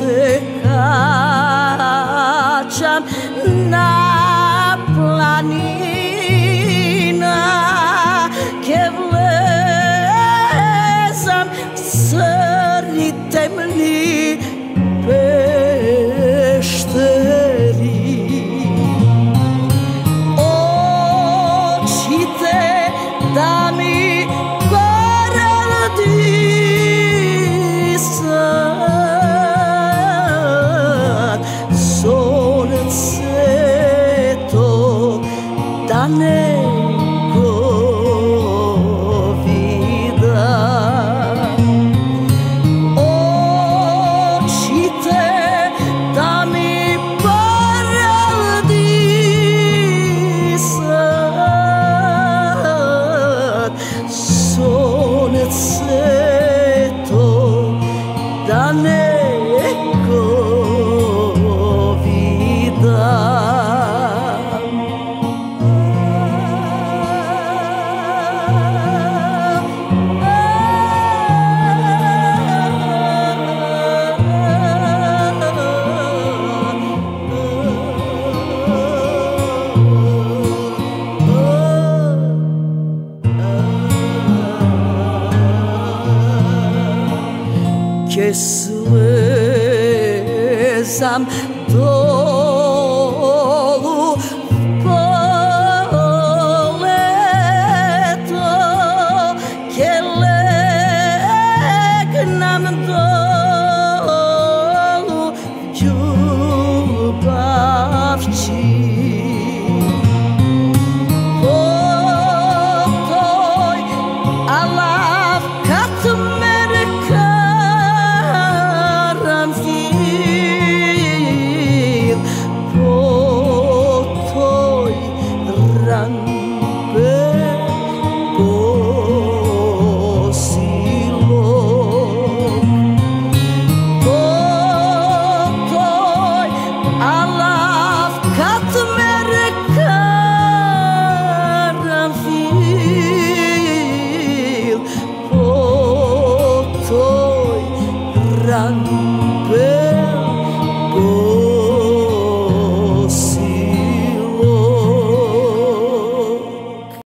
се качам на планина, ке влезам в црни темни пештери. Очите да ми парадисат, сонцето да не го видам. Очите да ми парадисат, сонцето да не го видам. Ке слезам долу в полето, ке легнам долу в љубавчи. Потој алав кат мене карамфил, потој ранбе посилок. Потој алав кат мене карамфил, потој ранбе